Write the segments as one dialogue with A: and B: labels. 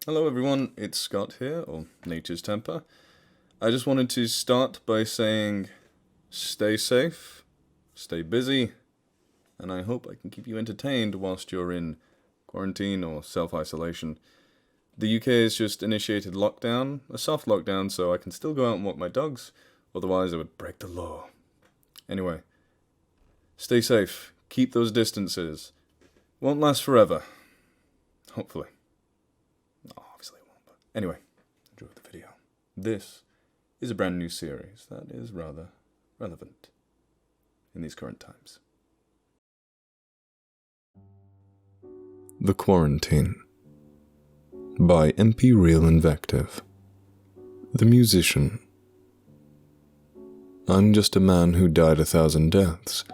A: Hello everyone, it's Scott here, or Nature's Temper. I just wanted to start by saying, stay safe, stay busy, and I hope I can keep you entertained whilst you're in quarantine or self-isolation. The UK has just initiated lockdown, a soft lockdown, so I can still go out and walk my dogs, otherwise I would break the law. Anyway, stay safe, keep those distances. Won't last forever. Hopefully. Obviously it won't, but anyway, enjoy the video. This is a brand new series that is rather relevant in these current times. The Quarantine by EmpyrealInvective. The Musician. I'm just a man who died 1,000 deaths,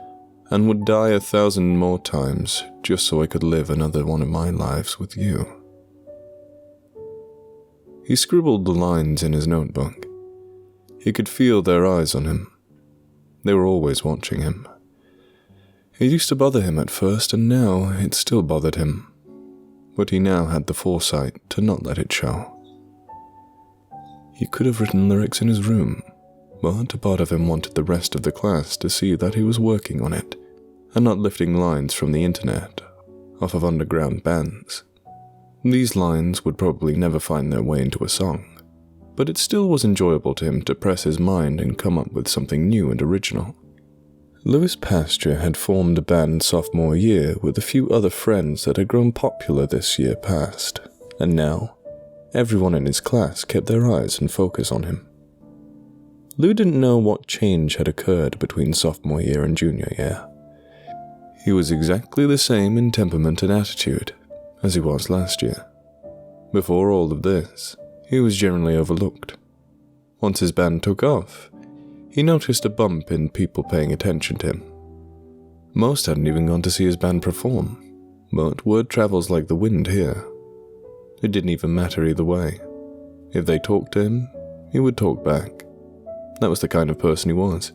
A: and would die 1,000 more times just so I could live another one of my lives with you. He scribbled the lines in his notebook. He could feel their eyes on him. They were always watching him. It used to bother him at first, and now it still bothered him. But he now had the foresight to not let it show. He could have written lyrics in his room, but a part of him wanted the rest of the class to see that he was working on it, and not lifting lines from the internet, off of underground bands. These lines would probably never find their way into a song, but it still was enjoyable to him to press his mind and come up with something new and original. Pasteur had formed a band sophomore year with a few other friends that had grown popular this year past, and now, everyone in his class kept their eyes and focus on him. Lou didn't know what change had occurred between sophomore year and junior year. He was exactly the same in temperament and attitude as he was last year. Before all of this, he was generally overlooked. Once his band took off, he noticed a bump in people paying attention to him. Most hadn't even gone to see his band perform, but word travels like the wind here. It didn't even matter either way. If they talked to him, he would talk back. That was the kind of person he was.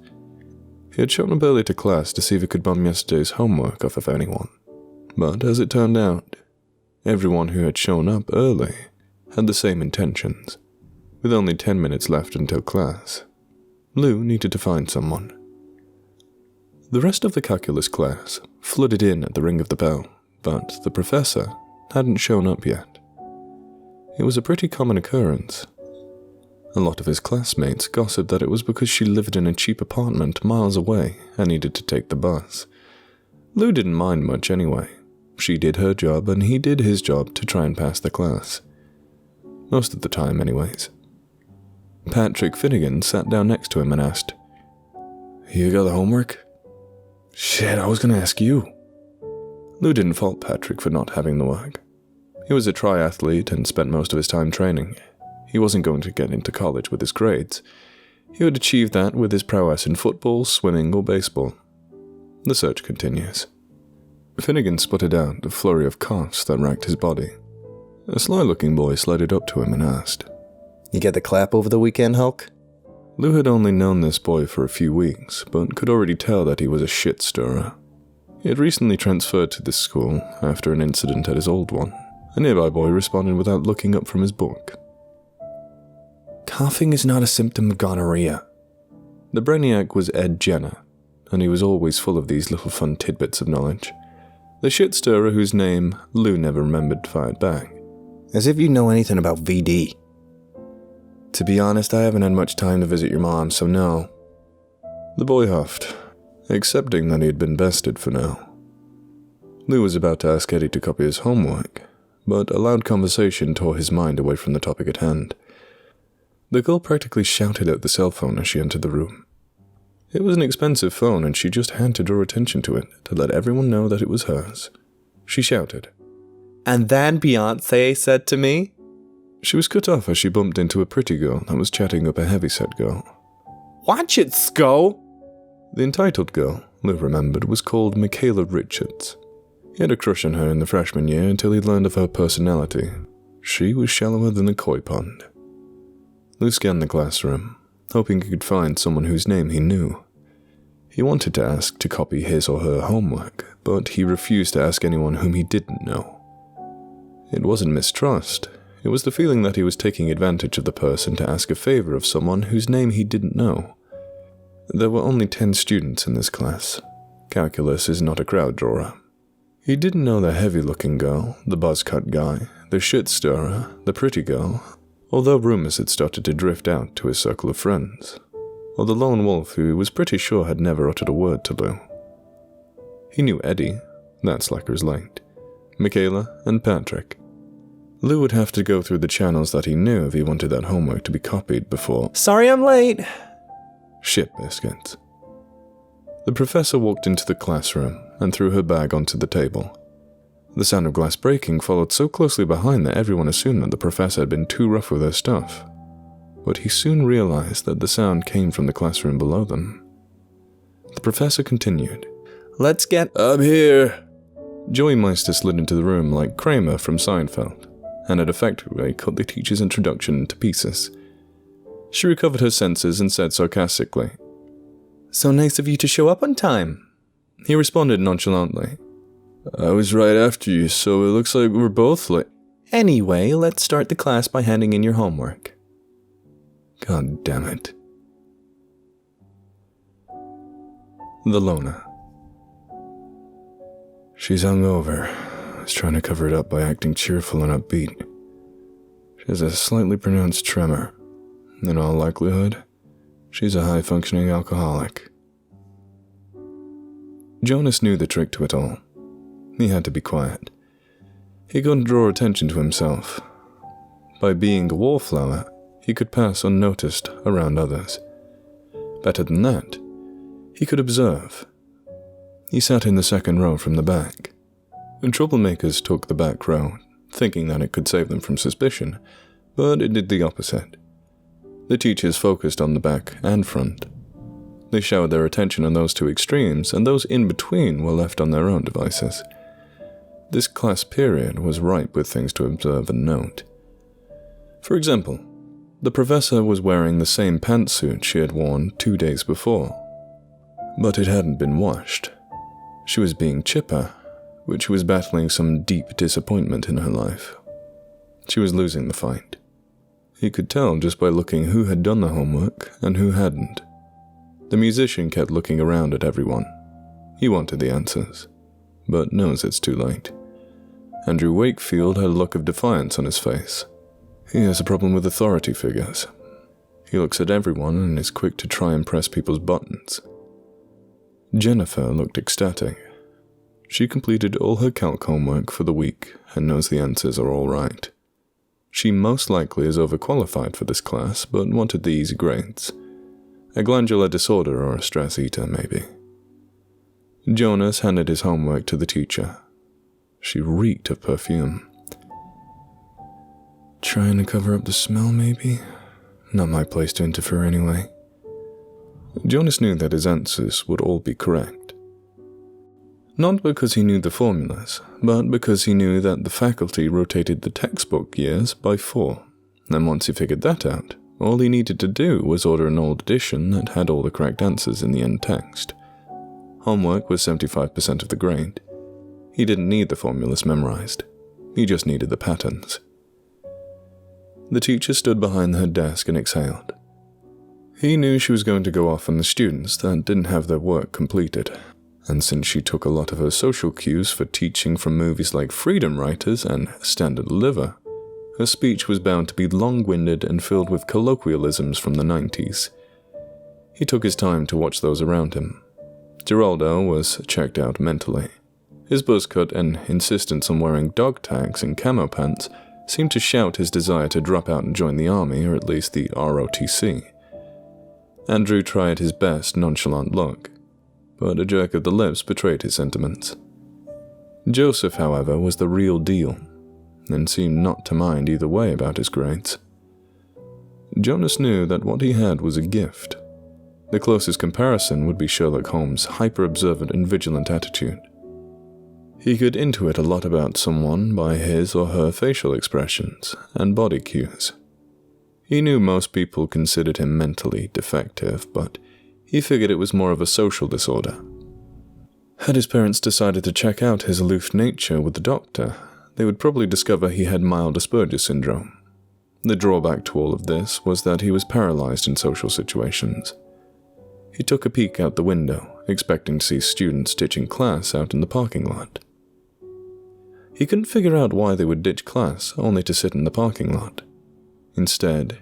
A: He had shown up early to class to see if he could bum yesterday's homework off of anyone. But as it turned out, everyone who had shown up early had the same intentions. With only 10 minutes left until class, Lou needed to find someone. The rest of the calculus class flooded in at the ring of the bell, but the professor hadn't shown up yet. It was a pretty common occurrence. A lot of his classmates gossiped that it was because she lived in a cheap apartment miles away and needed to take the bus. Lou didn't mind much anyway. She did her job and he did his job to try and pass the class. Most of the time anyways. Patrick Finnegan sat down next to him and asked, "You got the homework?" "Shit, I was gonna ask you." Lou didn't fault Patrick for not having the work. He was a triathlete and spent most of his time training. He wasn't going to get into college with his grades. He would achieve that with his prowess in football, swimming, or baseball. The search continues. Finnegan sputtered out a flurry of coughs that racked his body. A sly-looking boy slided up to him and asked,
B: "You get the clap over the weekend, Hulk?"
A: Lou had only known this boy for a few weeks, but could already tell that he was a shit-stirrer. He had recently transferred to this school after an incident at his old one. A nearby boy responded without looking up from his book.
B: "Coughing is not a symptom of gonorrhea."
A: The brainiac was Edie Jenner, and he was always full of these little fun tidbits of knowledge. The shit-stirrer whose name Lou never remembered fired back.
B: "As if you know anything about VD."
A: "To be honest, I haven't had much time to visit your mom, so no." The boy huffed, accepting that he had been bested for now. Lou was about to ask Eddie to copy his homework, but a loud conversation tore his mind away from the topic at hand. The girl practically shouted at the cell phone as she entered the room. It was an expensive phone and she just had to draw attention to it to let everyone know that it was hers. She shouted,
B: "And then Beyoncé said to me..."
A: She was cut off as she bumped into a pretty girl that was chatting up a heavyset girl.
B: "Watch it, Sko!"
A: The entitled girl, Lou remembered, was called Mikayla Richards. He had a crush on her in the freshman year until he learned of her personality. She was shallower than a koi pond. Lou scanned the classroom, hoping he could find someone whose name he knew. He wanted to ask to copy his or her homework, but he refused to ask anyone whom he didn't know. It wasn't mistrust, It was the feeling that he was taking advantage of the person to ask a favor of someone whose name he didn't know. There were only 10 students in this class. Calculus is not a crowd drawer. He didn't know the heavy-looking girl, the buzz-cut guy, the shit-stirrer, the pretty girl, although rumors had started to drift out to his circle of friends, or the lone wolf who he was pretty sure had never uttered a word to Lou. He knew Eddie, that Slacker's Light, Mikayla, and Patrick. Lou would have to go through the channels that he knew if he wanted that homework to be copied before—
B: Sorry I'm late.
A: Shit biscuits. The professor walked into the classroom and threw her bag onto the table. The sound of glass breaking followed so closely behind that everyone assumed that the professor had been too rough with her stuff. But he soon realized that the sound came from the classroom below them. The professor continued.
B: Let's get
A: Up here! Joey Meister slid into the room like Kramer from Seinfeld, and had effectively cut the teacher's introduction to pieces. She recovered her senses and said sarcastically,
B: So nice of you to show up on time.
A: He responded nonchalantly. I was right after you, so it looks like we're both late.
B: Anyway, let's start the class by handing in your homework.
A: God damn it. The Loner. She's hungover. I was trying to cover it up by acting cheerful and upbeat. She has a slightly pronounced tremor. In all likelihood, she's a high-functioning alcoholic. Jonas knew the trick to it all. He had to be quiet. He couldn't draw attention to himself. By being a wallflower, he could pass unnoticed around others. Better than that, he could observe. He sat in the second row from the back. And troublemakers took the back row, thinking that it could save them from suspicion, but it did the opposite. The teachers focused on the back and front. They showered their attention on those two extremes, and those in between were left on their own devices. This class period was ripe with things to observe and note. For example, the professor was wearing the same pantsuit she had worn 2 days before, but it hadn't been washed. She was being chipper, but she was battling some deep disappointment in her life. She was losing the fight. He could tell just by looking who had done the homework and who hadn't. The musician kept looking around at everyone. He wanted the answers, but knows it's too late. Andrew Wakefield had a look of defiance on his face. He has a problem with authority figures. He looks at everyone and is quick to try and press people's buttons. Jennifer looked ecstatic. She completed all her calc homework for the week and knows the answers are all right. She most likely is overqualified for this class, but wanted the easy grades. A glandular disorder or a stress eater, maybe. Jonas handed his homework to the teacher. She reeked of perfume. Trying to cover up the smell, maybe? Not my place to interfere anyway. Jonas knew that his answers would all be correct. Not because he knew the formulas, but because he knew that the faculty rotated the textbook years by 4, and once he figured that out, all he needed to do was order an old edition that had all the correct answers in the end text. Homework was 75% of the grade. He didn't need the formulas memorized. He just needed the patterns. The teacher stood behind her desk and exhaled. He knew she was going to go off on the students that didn't have their work completed, and since she took a lot of her social cues for teaching from movies like Freedom Writers and Stand and Deliver, her speech was bound to be long-winded and filled with colloquialisms from the 90s. He took his time to watch those around him. Geraldo was checked out mentally. His buzz cut and insistence on wearing dog tags and camo pants seemed to shout his desire to drop out and join the army, or at least the ROTC. Andrew tried his best nonchalant look, but a jerk of the lips betrayed his sentiments. Joseph, however, was the real deal, and seemed not to mind either way about his grades. Jonas knew that what he had was a gift. The closest comparison would be Sherlock Holmes' hyper-observant and vigilant attitude. He could intuit a lot about someone by his or her facial expressions and body cues. He knew most people considered him mentally defective, but he figured it was more of a social disorder. Had his parents decided to check out his aloof nature with the doctor, they would probably discover he had mild Asperger's syndrome. The drawback to all of this was that he was paralyzed in social situations. He took a peek out the window, expecting to see students ditching class out in the parking lot. He couldn't figure out why they would ditch class only to sit in the parking lot. Instead,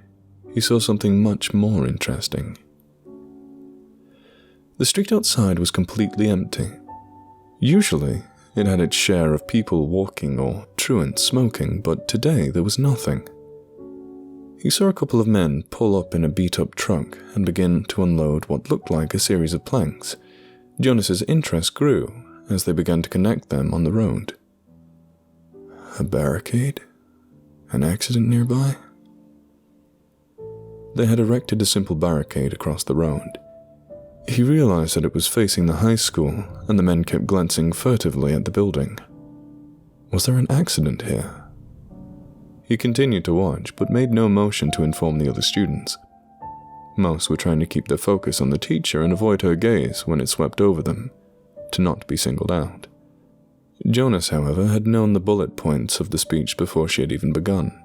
A: he saw something much more interesting. The street outside was completely empty. Usually, it had its share of people walking or truants smoking, but today there was nothing. He saw a couple of men pull up in a beat-up truck and begin to unload what looked like a series of planks. Jonas's interest grew as they began to connect them on the road. A barricade? An accident nearby? They had erected a simple barricade across the road. He realized that it was facing the high school, and the men kept glancing furtively at the building. Was there an accident here? He continued to watch, but made no motion to inform the other students. Most were trying to keep their focus on the teacher and avoid her gaze when it swept over them, to not be singled out. Jonas, however, had known the bullet points of the speech before she had even begun.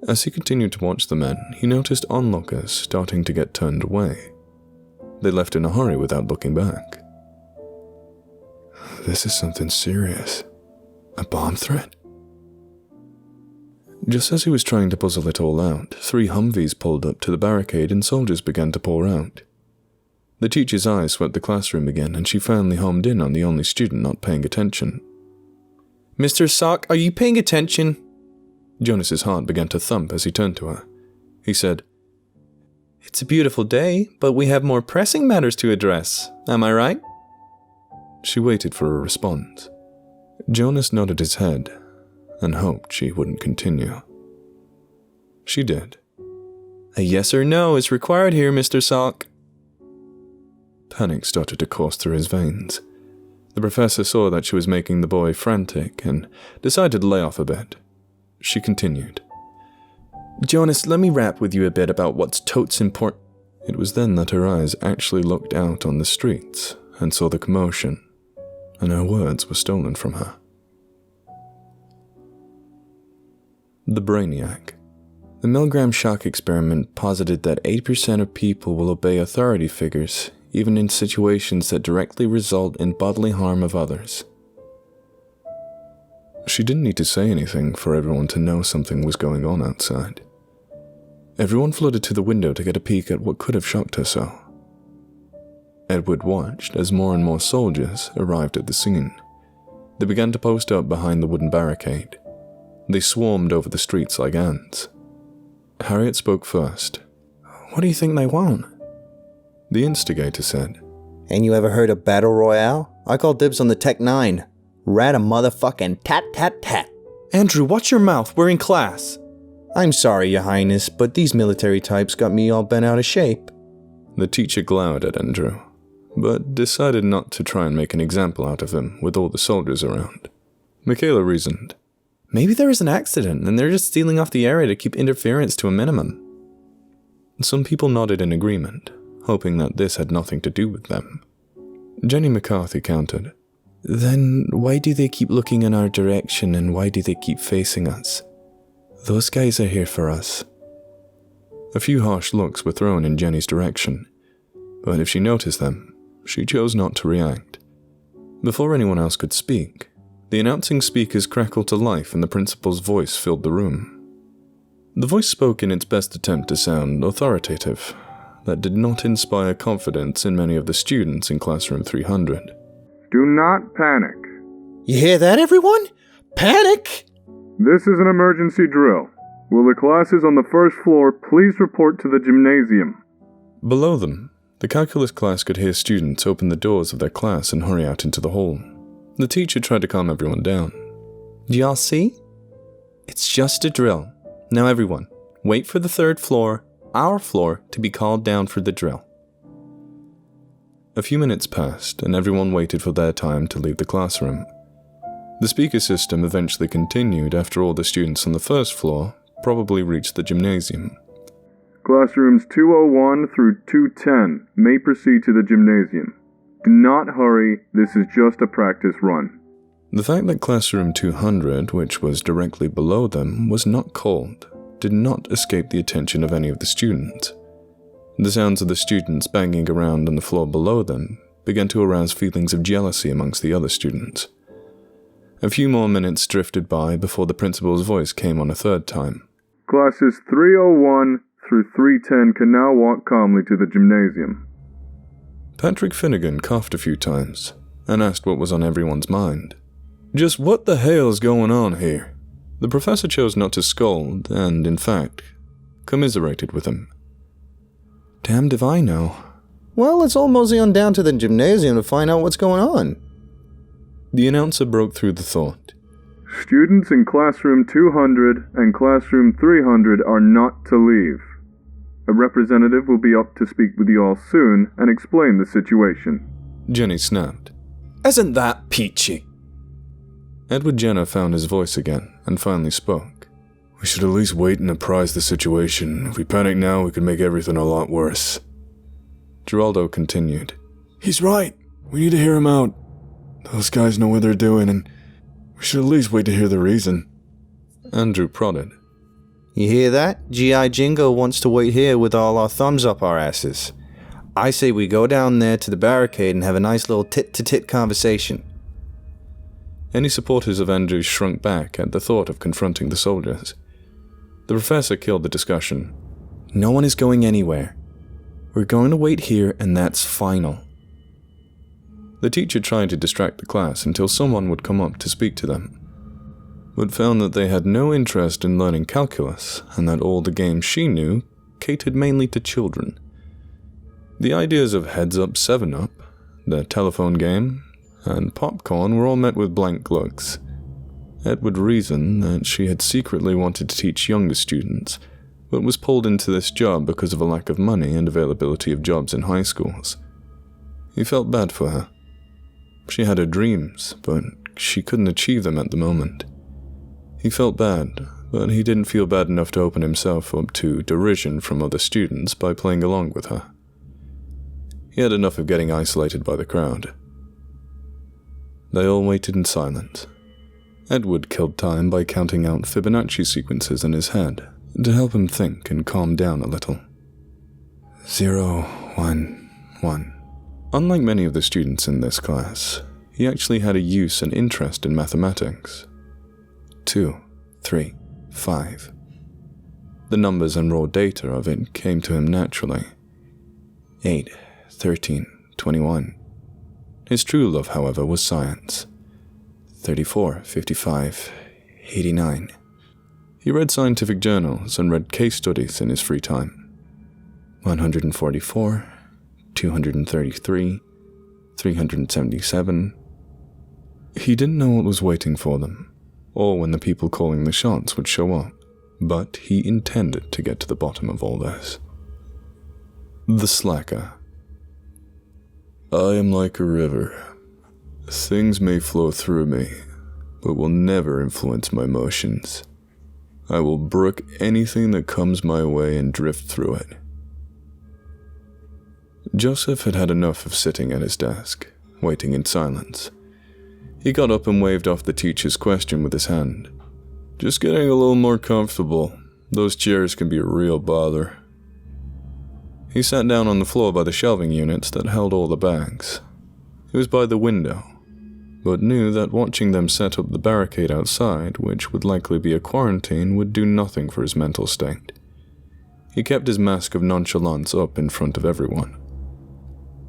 A: As he continued to watch the men, he noticed onlookers starting to get turned away. They left in a hurry without looking back. This is something serious. A bomb threat? Just as he was trying to puzzle it all out, 3 Humvees pulled up to the barricade and soldiers began to pour out. The teacher's eyes swept the classroom again, and she finally homed in on the only student not paying attention.
B: Mr. Sock, are you paying attention?
A: Jonas's heart began to thump as he turned to her. He said,
B: It's a beautiful day, but we have more pressing matters to address. Am I right?
A: She waited for a response. Jonas nodded his head and hoped she wouldn't continue. She did.
B: A yes or no is required here, Mr. Sock.
A: Panic started to course through his veins. The professor saw that she was making the boy frantic and decided to lay off a bit. She continued.
B: Jonas, let me rap with you a bit about what's totes important.
A: It was then that her eyes actually looked out on the streets and saw the commotion, and her words were stolen from her. The Brainiac. The Milgram shock experiment posited that 8% of people will obey authority figures, even in situations that directly result in bodily harm of others. She didn't need to say anything for everyone to know something was going on outside. Everyone flooded to the window to get a peek at what could have shocked her so. Edward watched as more and more soldiers arrived at the scene. They began to post up behind the wooden barricade. They swarmed over the streets like ants. Harriet spoke first.
B: What do you think they want?
A: The instigator said.
C: Ain't you ever heard of Battle Royale? I call dibs on the Tech 9. Rat a motherfucking tat-tat-tat.
B: Andrew, watch your mouth. We're in class.
C: I'm sorry, Your Highness, but these military types got me all bent out of shape.
A: The teacher glowered at Andrew, but decided not to try and make an example out of him with all the soldiers around. Mikayla reasoned.
B: Maybe there was an accident and they're just sealing off the area to keep interference to a minimum.
A: Some people nodded in agreement, hoping that this had nothing to do with them. Jenny McCarthy countered.
B: Then why do they keep looking in our direction and why do they keep facing us? Those guys are here for us.
A: A few harsh looks were thrown in Jenny's direction, but if she noticed them, she chose not to react. Before anyone else could speak, the announcing speakers crackled to life and the principal's voice filled the room. The voice spoke in its best attempt to sound authoritative. That did not inspire confidence in many of the students in classroom 300.
D: Do not panic.
C: You hear that, everyone? Panic!
D: This is an emergency drill. Will the classes on the first floor please report to the gymnasium?
A: Below them, the calculus class could hear students open the doors of their class and hurry out into the hall. The teacher tried to calm everyone down.
B: Do y'all see? It's just a drill. Now everyone, wait for the third floor, our floor, to be called down for the drill.
A: A few minutes passed, and everyone waited for their time to leave the classroom. The speaker system eventually continued after all the students on the first floor probably reached the gymnasium.
D: Classrooms 201 through 210 may proceed to the gymnasium. Do not hurry, this is just a practice run.
A: The fact that classroom 200, which was directly below them, was not called, did not escape the attention of any of the students. The sounds of the students banging around on the floor below them began to arouse feelings of jealousy amongst the other students. A few more minutes drifted by before the principal's voice came on a third time.
D: Classes 301 through 310 can now walk calmly to the gymnasium.
A: Patrick Finnegan coughed a few times and asked what was on everyone's mind. Just what the hell's going on here? The professor chose not to scold and, in fact, commiserated with him.
B: Damned if I know.
C: Well, let's all mosey on down to the gymnasium to find out what's going on.
A: The announcer broke through the thought.
D: Students in classroom 200 and classroom 300 are not to leave. A representative will be up to speak with you all soon and explain the situation.
A: Jenny snapped.
B: Isn't that peachy?
A: Edward Jenner found his voice again and finally spoke. We should at least wait and apprise the situation. If we panic now, we could make everything a lot worse. Geraldo continued. He's right. We need to hear him out. Those guys know what they're doing, and we should at least wait to hear the reason. Andrew prodded.
C: You hear that? G.I. Jingo wants to wait here with all our thumbs up our asses. I say we go down there to the barricade and have a nice little tit-to-tit conversation.
A: Any supporters of Andrew shrunk back at the thought of confronting the soldiers. The professor killed the discussion.
B: No one is going anywhere. We're going to wait here, and that's final.
A: The teacher tried to distract the class until someone would come up to speak to them, but found that they had no interest in learning calculus and that all the games she knew catered mainly to children. The ideas of Heads Up 7-Up, the telephone game, and popcorn were all met with blank looks. Edward reasoned that she had secretly wanted to teach younger students, but was pulled into this job because of a lack of money and availability of jobs in high schools. He felt bad for her. She had her dreams, but she couldn't achieve them at the moment. He felt bad, but he didn't feel bad enough to open himself up to derision from other students by playing along with her. He had enough of getting isolated by the crowd. They all waited in silence. Edward killed time by counting out Fibonacci sequences in his head to help him think and calm down a little. 0, 1, 1. Unlike many of the students in this class, he actually had a use and interest in mathematics. 2, 3, 5. The numbers and raw data of it came to him naturally. 8, 13, 21. His true love, however, was science. 34, 55, 89. He read scientific journals and read case studies in his free time. 144, 233, 377. He didn't know what was waiting for them, or when the people calling the shots would show up, but he intended to get to the bottom of all this. The slacker. I am like a river. Things may flow through me, but will never influence my motions. I will brook anything that comes my way and drift through it. Joseph had had enough of sitting at his desk, waiting in silence. He got up and waved off the teacher's question with his hand. Just getting a little more comfortable. Those chairs can be a real bother. He sat down on the floor by the shelving units that held all the bags. He was by the window, but knew that watching them set up the barricade outside, which would likely be a quarantine, would do nothing for his mental state. He kept his mask of nonchalance up in front of everyone.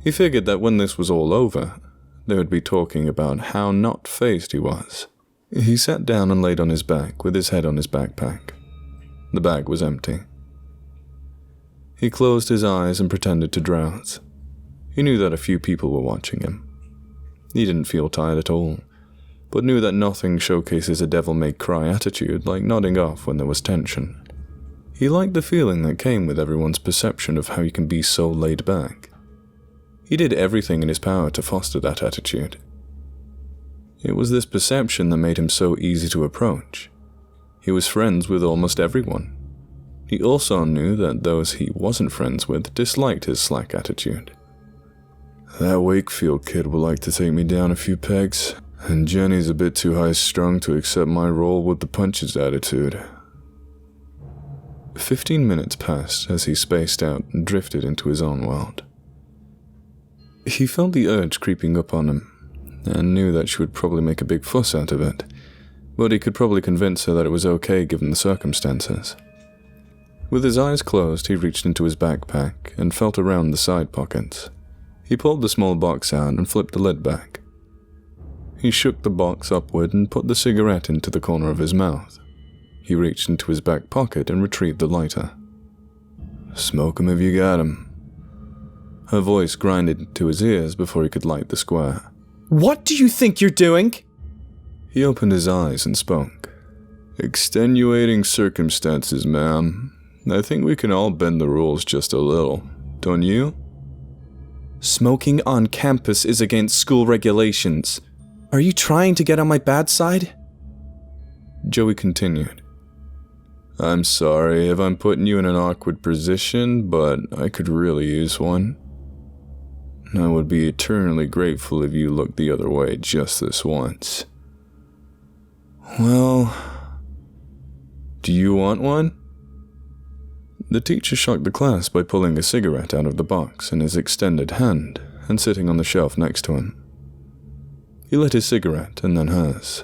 A: He figured that when this was all over, they would be talking about how not fazed he was. He sat down and laid on his back with his head on his backpack. The bag was empty. He closed his eyes and pretended to drowse. He knew that a few people were watching him. He didn't feel tired at all, but knew that nothing showcases a devil-may-cry attitude like nodding off when there was tension. He liked the feeling that came with everyone's perception of how you can be so laid back. He did everything in his power to foster that attitude. It was this perception that made him so easy to approach. He was friends with almost everyone. He also knew that those he wasn't friends with disliked his slack attitude. That Wakefield kid would like to take me down a few pegs, and Jenny's a bit too high-strung to accept my role with the punches attitude. 15 minutes passed as he spaced out and drifted into his own world. He felt the urge creeping up on him, and knew that she would probably make a big fuss out of it, but he could probably convince her that it was okay given the circumstances. With his eyes closed, he reached into his backpack and felt around the side pockets. He pulled the small box out and flipped the lid back. He shook the box upward and put the cigarette into the corner of his mouth. He reached into his back pocket and retrieved the lighter. "Smoke 'em if you got 'em." Her voice grinded into his ears before he could light the square.
B: What do you think you're doing?
A: He opened his eyes and spoke. "Extenuating circumstances, ma'am. I think we can all bend the rules just a little, don't you?"
B: Smoking on campus is against school regulations. Are you trying to get on my bad side?
A: Joey continued. "I'm sorry if I'm putting you in an awkward position, but I could really use one. I would be eternally grateful if you looked the other way just this once." "Well, do you want one?" The teacher shocked the class by pulling a cigarette out of the box in his extended hand and sitting on the shelf next to him. He lit his cigarette and then hers.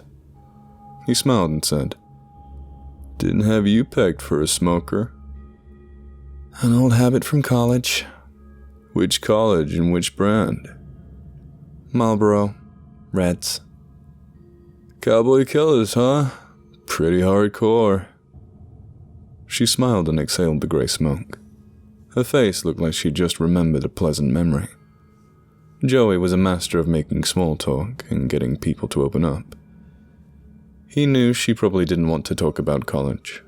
A: He smiled and said, "Didn't have you pegged for a smoker."
B: "An old habit from college."
A: "Which college and which brand?"
B: "Marlboro. Reds."
A: "Cowboy killers, huh? Pretty hardcore." She smiled and exhaled the grey smoke. Her face looked like she just remembered a pleasant memory. Joey was a master of making small talk and getting people to open up. He knew she probably didn't want to talk about college.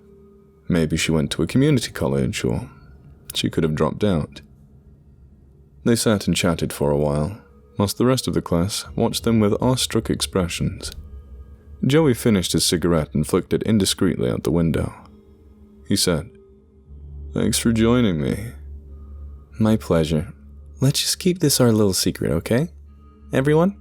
A: Maybe she went to a community college, or she could have dropped out. They sat and chatted for a while, whilst the rest of the class watched them with awestruck expressions. Joey finished his cigarette and flicked it indiscreetly out the window. He said, "Thanks for joining me."
B: "My pleasure. Let's just keep this our little secret, okay? Everyone?"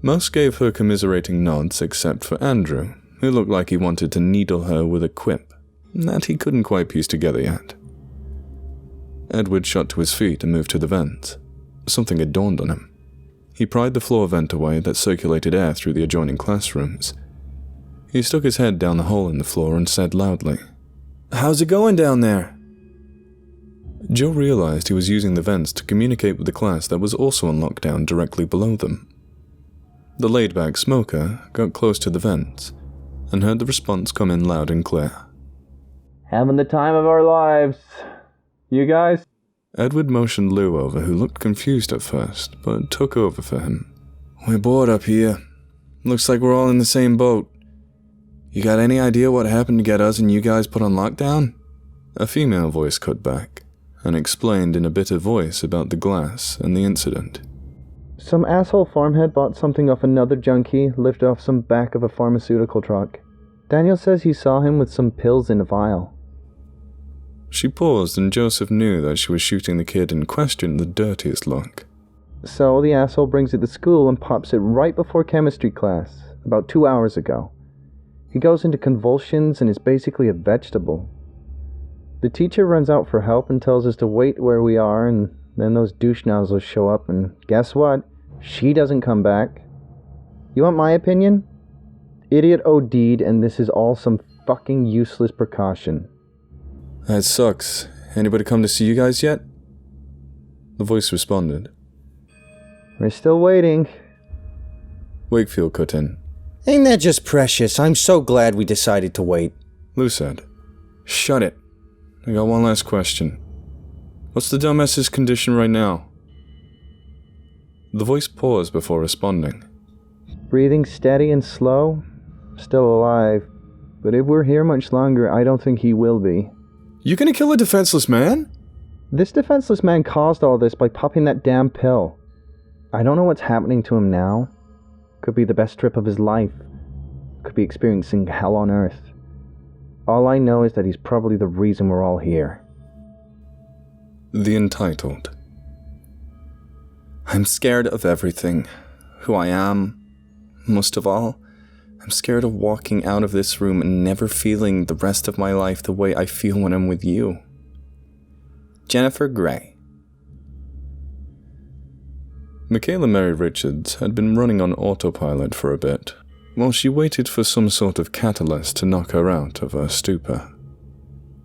A: Most gave her commiserating nods except for Andrew, who looked like he wanted to needle her with a quip that he couldn't quite piece together yet. Edward shot to his feet and moved to the vents. Something had dawned on him. He pried the floor vent away that circulated air through the adjoining classrooms. He stuck his head down the hole in the floor and said loudly,
B: "How's it going down there?"
A: Joe realized he was using the vents to communicate with the class that was also on lockdown directly below them. The laid-back smoker got close to the vents and heard the response come in loud and clear.
E: "Having the time of our lives. You guys?"
A: Edward motioned Lou over, who looked confused at first, but took over for him.
B: "We're bored up here. Looks like we're all in the same boat. You got any idea what happened to get us and you guys put on lockdown?"
A: A female voice cut back and explained in a bitter voice about the glass and the incident.
E: "Some asshole farmhead bought something off another junkie, lifted off some back of a pharmaceutical truck. Daniel says he saw him with some pills in a vial."
A: She paused, and Joseph knew that she was shooting the kid in question the dirtiest look.
E: "So the asshole brings it to school and pops it right before chemistry class, about 2 hours ago. He goes into convulsions and is basically a vegetable. The teacher runs out for help and tells us to wait where we are, and then those douche nozzles show up, and guess what? She doesn't come back. You want my opinion? Idiot OD'd, and this is all some fucking useless precaution."
B: "That sucks. Anybody come to see you guys yet?"
A: The voice responded.
E: "We're still waiting."
A: Wakefield cut in.
C: Ain't that just precious? I'm so glad we decided to wait.
A: Lou said,
B: "Shut it. I got one last question. What's the dumbass's condition right now?"
A: The voice paused before responding.
E: "Breathing steady and slow. Still alive. But if we're here much longer, I don't think he will be."
B: "You gonna kill a defenseless man?"
E: "This defenseless man caused all this by popping that damn pill. I don't know what's happening to him now. Could be the best trip of his life. Could be experiencing hell on earth. All I know is that he's probably the reason we're all here."
A: The Entitled.
B: "I'm scared of everything. Who I am, most of all, I'm scared of walking out of this room and never feeling the rest of my life the way I feel when I'm with you. Jennifer Gray.
A: Mikayla Mary Richards had been running on autopilot for a bit, while she waited for some sort of catalyst to knock her out of her stupor.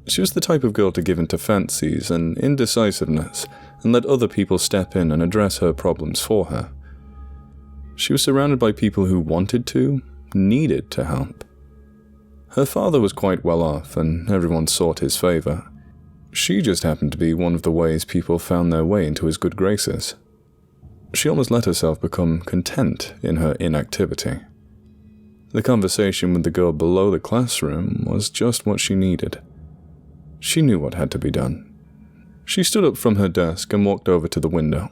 A: She was the type of girl to give in to fancies and indecisiveness and let other people step in and address her problems for her. She was surrounded by people who wanted to, needed to help. Her father was quite well off and everyone sought his favor. She just happened to be one of the ways people found their way into his good graces. She almost let herself become content in her inactivity. The conversation with the girl below the classroom was just what she needed. She knew what had to be done. She stood up from her desk and walked over to the window.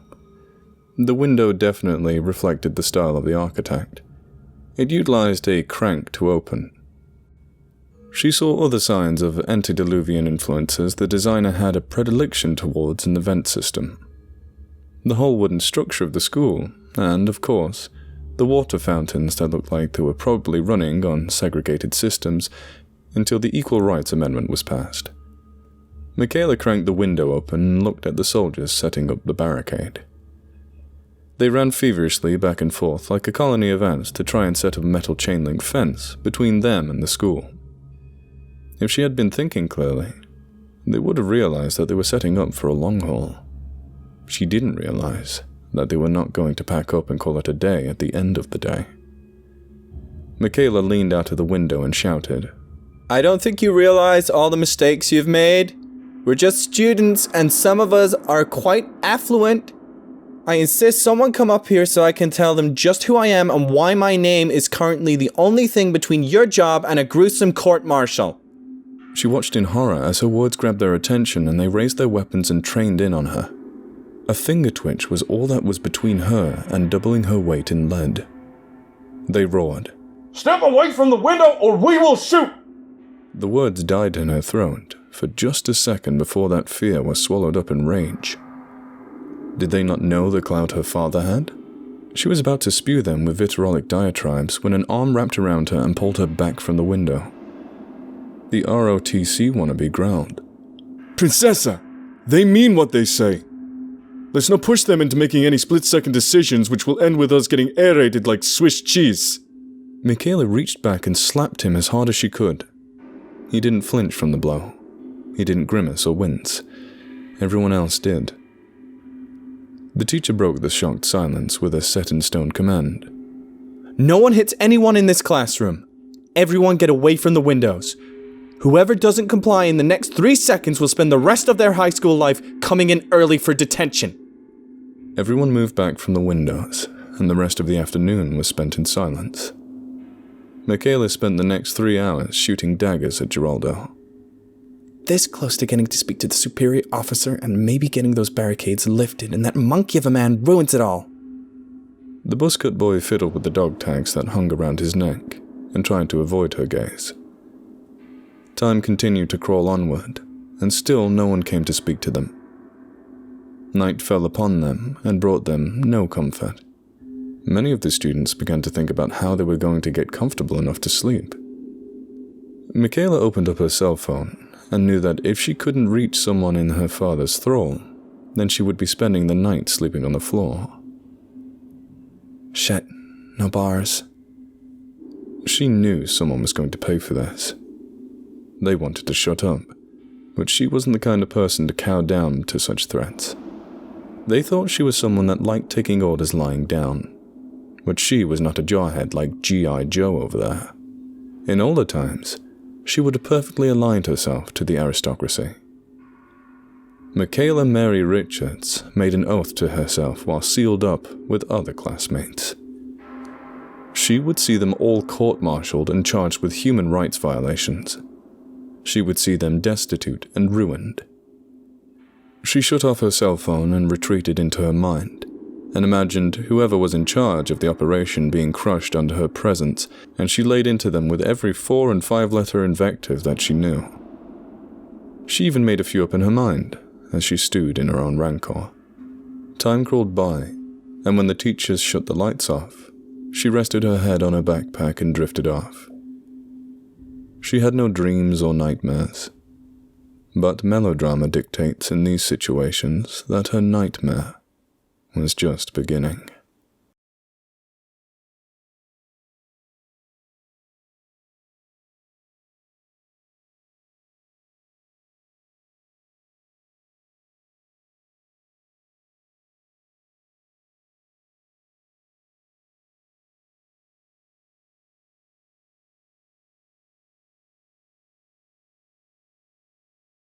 A: The window definitely reflected the style of the architect. It utilized a crank to open. She saw other signs of antediluvian influences the designer had a predilection towards in the vent system. The whole wooden structure of the school, and, of course, the water fountains that looked like they were probably running on segregated systems until the Equal Rights Amendment was passed. Mikayla cranked the window open and looked at the soldiers setting up the barricade. They ran feverishly back and forth like a colony of ants to try and set up a metal chain-link fence between them and the school. If she had been thinking clearly, they would have realized that they were setting up for a long haul. She didn't realize that they were not going to pack up and call it a day at the end of the day. Mikayla leaned out of the window and shouted,
B: I don't think you realize all the mistakes you've made. We're just students and some of us are quite affluent. I insist someone come up here so I can tell them just who I am and why my name is currently the only thing between your job and a gruesome court-martial.
A: She watched in horror as her words grabbed their attention and they raised their weapons and trained in on her. A finger twitch was all that was between her and doubling her weight in lead. They roared,
F: Step away from the window or we will shoot!
A: The words died in her throat for just a second before that fear was swallowed up in rage. Did they not know the clout her father had? She was about to spew them with vitriolic diatribes when an arm wrapped around her and pulled her back from the window. The ROTC wannabe growled,
F: Princessa, they mean what they say. Let's not push them into making any split-second decisions which will end with us getting aerated like Swiss cheese.
A: Mikayla reached back and slapped him as hard as she could. He didn't flinch from the blow. He didn't grimace or wince. Everyone else did. The teacher broke the shocked silence with a set-in-stone command.
B: No one hits anyone in this classroom. Everyone get away from the windows. Whoever doesn't comply in the next 3 seconds will spend the rest of their high school life coming in early for detention.
A: Everyone moved back from the windows, and the rest of the afternoon was spent in silence. Mikayla spent the next 3 hours shooting daggers at Geraldo.
B: This close to getting to speak to the superior officer and maybe getting those barricades lifted, and that monkey of a man ruins it all.
A: The buzzcut boy fiddled with the dog tags that hung around his neck and tried to avoid her gaze. Time continued to crawl onward, and still no one came to speak to them. Night fell upon them and brought them no comfort. Many of the students began to think about how they were going to get comfortable enough to sleep. Mikayla opened up her cell phone and knew that if she couldn't reach someone in her father's thrall, then she would be spending the night sleeping on the floor.
B: Shit, no bars.
A: She knew someone was going to pay for this. They wanted to shut up, but she wasn't the kind of person to cow down to such threats. They thought she was someone that liked taking orders lying down, but she was not a jawhead like G.I. Joe over there. In older times, she would have perfectly aligned herself to the aristocracy. Mikayla Mary Richards made an oath to herself while sealed up with other classmates. She would see them all court-martialed and charged with human rights violations. She would see them destitute and ruined. She shut off her cell phone and retreated into her mind, and imagined whoever was in charge of the operation being crushed under her presence, and she laid into them with every 4- and 5-letter invective that she knew. She even made a few up in her mind, as she stewed in her own rancor. Time crawled by, and when the teachers shut the lights off, She rested her head on her backpack and drifted off. She had no dreams or nightmares, but melodrama dictates in these situations that her nightmare was just beginning.